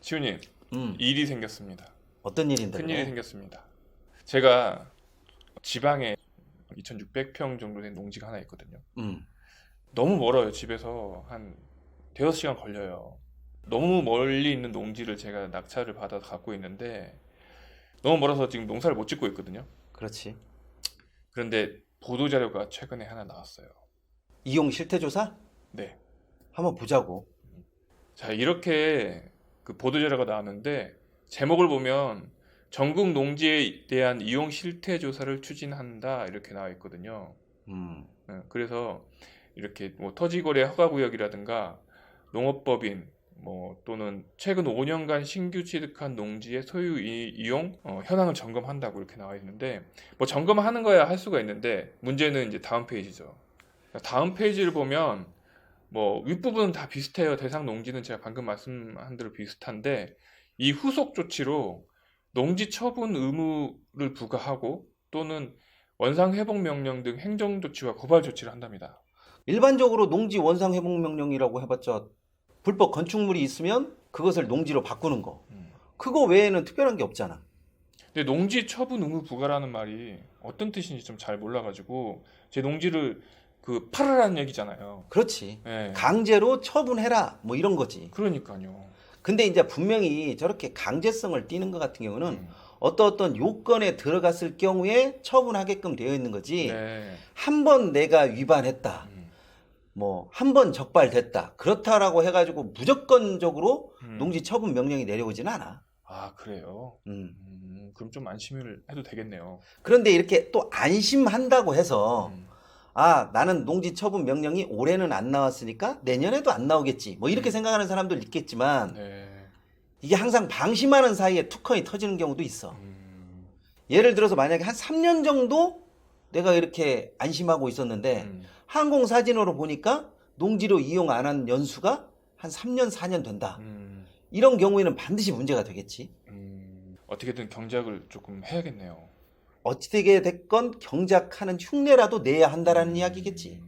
시우님, 일이 생겼습니다. 어떤 일인데 큰일이 그래? 생겼습니다. 제가 지방에 2,600평 정도 된 농지가 하나 있거든요. 음. 너무 멀어요. 집에서 한 대여섯 시간 걸려요. 너무 멀리 있는 농지를 제가 낙찰을 받아서 갖고 있는데 너무 멀어서 지금 농사를 못 짓고 있거든요. 그렇지. 그런데 보도자료가 최근에 하나 나왔어요. 이용 실태조사? 네. 한번 보자고. 자, 이렇게 그 보도자료가 나왔는데 제목을 보면 전국 농지에 대한 이용 실태 조사를 추진한다 이렇게 나와 있거든요. 음. 그래서 이렇게 뭐 토지거래 허가구역이라든가 농업법인 뭐 또는 최근 5년간 신규 취득한 농지의 소유 이용 현황을 점검한다고 이렇게 나와 있는데 뭐 점검하는 거야 할 수가 있는데 문제는 이제 다음 페이지죠. 다음 페이지를 보면 뭐 윗부분은 다 비슷해요. 대상 농지는 제가 방금 말씀한 대로 비슷한데 이 후속 조치로 농지 처분 의무를 부과하고 또는 원상 회복 명령 등 행정 조치와 고발 조치를 한답니다. 일반적으로 농지 원상 회복 명령이라고 해봤자 불법 건축물이 있으면 그것을 농지로 바꾸는 거. 그거 외에는 특별한 게 없잖아. 근데 농지 처분 의무 부과라는 말이 어떤 뜻인지 좀 잘 몰라가지고 제 농지를 그 팔으라는 얘기잖아요. 그렇지. 예. 강제로 처분해라. 뭐 이런 거지. 그러니까요. 근데 이제 분명히 저렇게 강제성을 띠는 것 같은 경우는 음. 어떤 요건에 들어갔을 경우에 처분하게끔 되어 있는 거지. 네. 한 번 내가 위반했다. 뭐 한 번 적발됐다. 그렇다라고 해가지고 무조건적으로 농지 처분 명령이 내려오지는 않아. 아, 그래요? 그럼 좀 안심을 해도 되겠네요. 그런데 이렇게 또 안심한다고 해서 아, 나는 농지 처분 명령이 올해는 안 나왔으니까 내년에도 안 나오겠지. 뭐 이렇게 생각하는 사람도 있겠지만 네. 이게 항상 방심하는 사이에 투컨이 터지는 경우도 있어. 예를 들어서 만약에 한 3년 정도 내가 이렇게 안심하고 있었는데 항공사진으로 보니까 농지로 이용 안 한 연수가 한 3년, 4년 된다. 이런 경우에는 반드시 문제가 되겠지. 어떻게든 경작을 조금 해야겠네요. 어찌되게 됐건 경작하는 흉내라도 내야 한다라는 이야기겠지.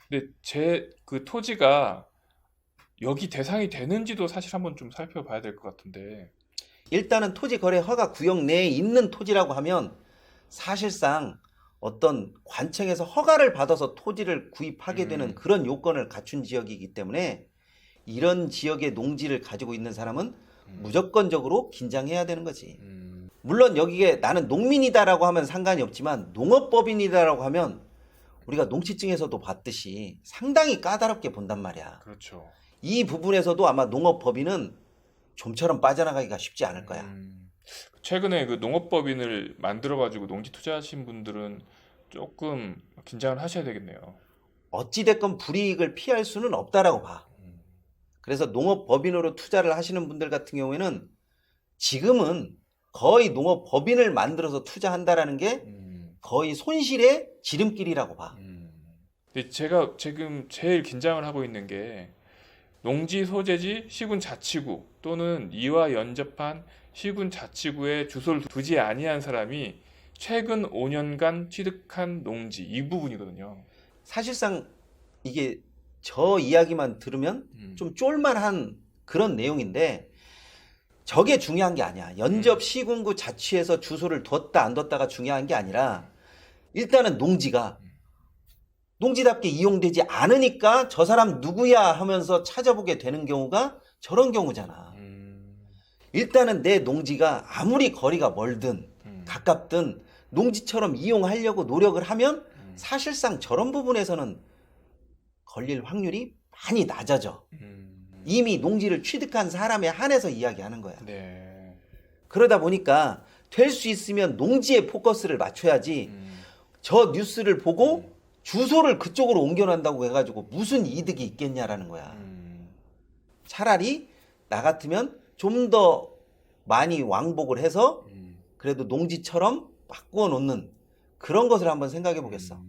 근데 제 그 토지가 여기 대상이 되는지도 사실 한번 좀 살펴봐야 될 것 같은데. 일단은 토지거래 허가 구역 내에 있는 토지라고 하면 사실상 어떤 관청에서 허가를 받아서 토지를 구입하게 되는 그런 요건을 갖춘 지역이기 때문에 이런 지역의 농지를 가지고 있는 사람은 무조건적으로 긴장해야 되는 거지. 물론 여기에 나는 농민이다라고 하면 상관이 없지만 농업법인이다라고 하면 우리가 농지증에서도 봤듯이 상당히 까다롭게 본단 말이야. 그렇죠. 이 부분에서도 아마 농업법인은 좀처럼 빠져나가기가 쉽지 않을 거야. 최근에 그 농업법인을 만들어가지고 농지 투자하신 분들은 조금 긴장을 하셔야 되겠네요. 어찌됐건 불이익을 피할 수는 없다라고 봐. 그래서 농업법인으로 투자를 하시는 분들 같은 경우에는 지금은 거의 농업법인을 만들어서 투자한다라는 게 거의 손실의 지름길이라고 봐. 근데 제가 지금 제일 긴장을 하고 있는 게 농지 소재지 시군 자치구 또는 이와 연접한 시군 자치구에 주소를 두지 아니한 사람이 최근 5년간 취득한 농지 이 부분이거든요. 사실상 이게 저 이야기만 들으면 좀 쫄만한 그런 내용인데 저게 중요한 게 아니야. 연접 시군구 자치에서 주소를 뒀다 안 뒀다가 중요한 게 아니라 일단은 농지가 농지답게 이용되지 않으니까 저 사람 누구야 하면서 찾아보게 되는 경우가 저런 경우잖아. 일단은 내 농지가 아무리 거리가 멀든 가깝든 농지처럼 이용하려고 노력을 하면 사실상 저런 부분에서는 걸릴 확률이 많이 낮아져. 이미 농지를 취득한 사람에 한해서 이야기하는 거야. 네. 그러다 보니까 될 수 있으면 농지에 포커스를 맞춰야지 저 뉴스를 보고 주소를 그쪽으로 옮겨놓는다고 해가지고 무슨 이득이 있겠냐라는 거야. 차라리 나 같으면 좀 더 많이 왕복을 해서 그래도 농지처럼 바꾸어 놓는 그런 것을 한번 생각해 보겠어.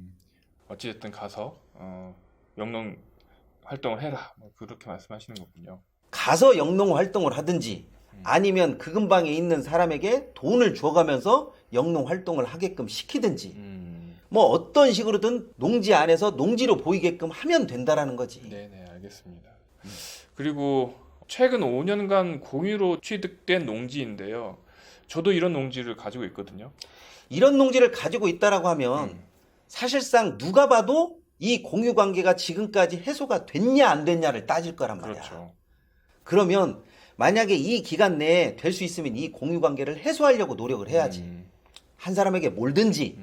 어찌됐든 가서 영농 활동을 해라 뭐 그렇게 말씀하시는 거군요. 가서 영농 활동을 하든지 아니면 그 근방에 있는 사람에게 돈을 줘가면서 영농 활동을 하게끔 시키든지 뭐 어떤 식으로든 농지 안에서 농지로 보이게끔 하면 된다라는 거지. 네네, 알겠습니다. 그리고 최근 5년간 공유로 취득된 농지인데요. 저도 이런 농지를 가지고 있거든요. 이런 농지를 가지고 있다라고 하면 사실상 누가 봐도 이 공유 관계가 지금까지 해소가 됐냐 안 됐냐를 따질 거란 말이야. 그렇죠. 그러면 만약에 이 기간 내에 될 수 있으면 이 공유 관계를 해소하려고 노력을 해야지. 한 사람에게 몰든지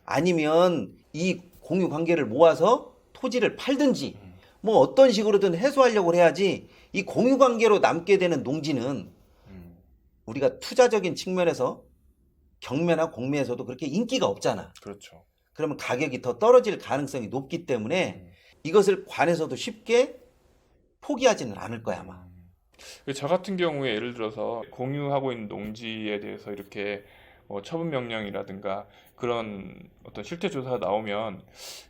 아니면 이 공유 관계를 모아서 토지를 팔든지 뭐 어떤 식으로든 해소하려고 해야지. 이 공유 관계로 남게 되는 농지는 우리가 투자적인 측면에서 경매나 공매에서도 그렇게 인기가 없잖아. 그렇죠. 그러면 가격이 더 떨어질 가능성이 높기 때문에 이것을 관에서도 쉽게 포기하지는 않을 거야 아마. 저 같은 경우에 예를 들어서 공유하고 있는 농지에 대해서 이렇게 뭐 처분 명령이라든가 그런 어떤 실태 조사가 나오면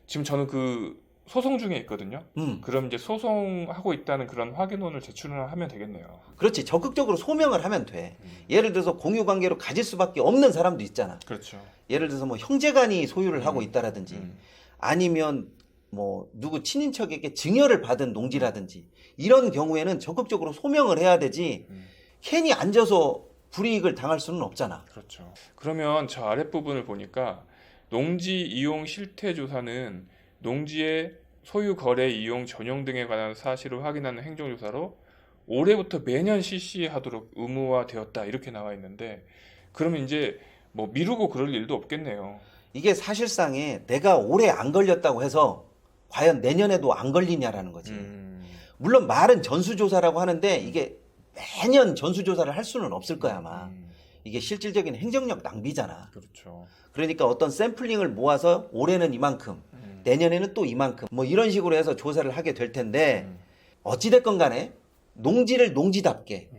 지금 저는 그 소송 중에 있거든요. 그럼 이제 소송하고 있다는 그런 확인원을 제출을 하면 되겠네요. 그렇지. 적극적으로 소명을 하면 돼. 예를 들어서 공유 관계로 가질 수밖에 없는 사람도 있잖아. 그렇죠. 예를 들어서 뭐 형제간이 소유를 하고 있다라든지 아니면 뭐 누구 친인척에게 증여를 받은 농지라든지 이런 경우에는 적극적으로 소명을 해야 되지 괜히 앉아서 불이익을 당할 수는 없잖아. 그렇죠. 그러면 저 아랫부분을 보니까 농지 이용 실태 조사는 농지의 소유, 거래, 이용, 전용 등에 관한 사실을 확인하는 행정조사로 올해부터 매년 실시하도록 의무화되었다 이렇게 나와 있는데 그러면 이제 뭐 미루고 그럴 일도 없겠네요. 이게 사실상에 내가 올해 안 걸렸다고 해서 과연 내년에도 안 걸리냐라는 거지. 물론 말은 전수조사라고 하는데 이게 매년 전수조사를 할 수는 없을 거야 아마. 이게 실질적인 행정력 낭비잖아. 그렇죠. 그러니까 어떤 샘플링을 모아서 올해는 이만큼 내년에는 또 이만큼 뭐 이런 식으로 해서 조사를 하게 될 텐데 어찌됐건 간에 농지를 농지답게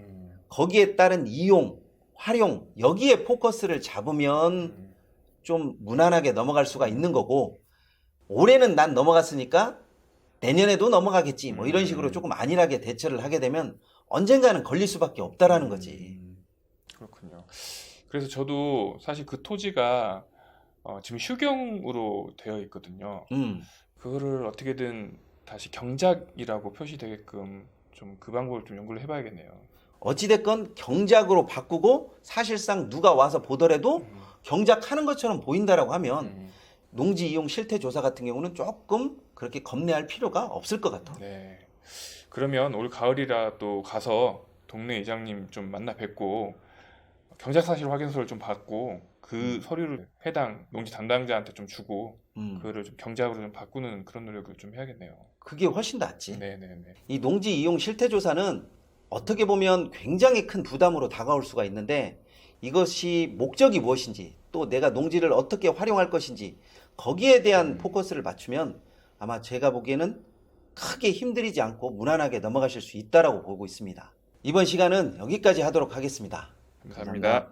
거기에 따른 이용, 활용 여기에 포커스를 잡으면 좀 무난하게 넘어갈 수가 있는 거고 올해는 난 넘어갔으니까 내년에도 넘어가겠지 뭐 이런 식으로 조금 안일하게 대처를 하게 되면 언젠가는 걸릴 수밖에 없다라는 거지. 그렇군요. 그래서 저도 사실 그 토지가 지금 휴경으로 되어 있거든요. 그거를 어떻게든 다시 경작이라고 표시되게끔 좀 그 방법을 좀 연구를 해봐야겠네요. 어찌됐건 경작으로 바꾸고 사실상 누가 와서 보더라도 경작하는 것처럼 보인다라고 하면 농지 이용 실태 조사 같은 경우는 조금 그렇게 겁내할 필요가 없을 것 같아. 네. 그러면 올 가을이라도 가서 동네 이장님 좀 만나 뵙고 경작 사실 확인서를 좀 받고 그 서류를 해당 농지 담당자한테 좀 주고 그거를 좀 경작으로 좀 바꾸는 그런 노력을 좀 해야겠네요. 그게 훨씬 낫지. 네네네. 이 농지 이용 실태 조사는 어떻게 보면 굉장히 큰 부담으로 다가올 수가 있는데 이것이 목적이 무엇인지 또 내가 농지를 어떻게 활용할 것인지 거기에 대한 포커스를 맞추면 아마 제가 보기에는 크게 힘들이지 않고 무난하게 넘어가실 수 있다라고 보고 있습니다. 이번 시간은 여기까지 하도록 하겠습니다. 감사합니다.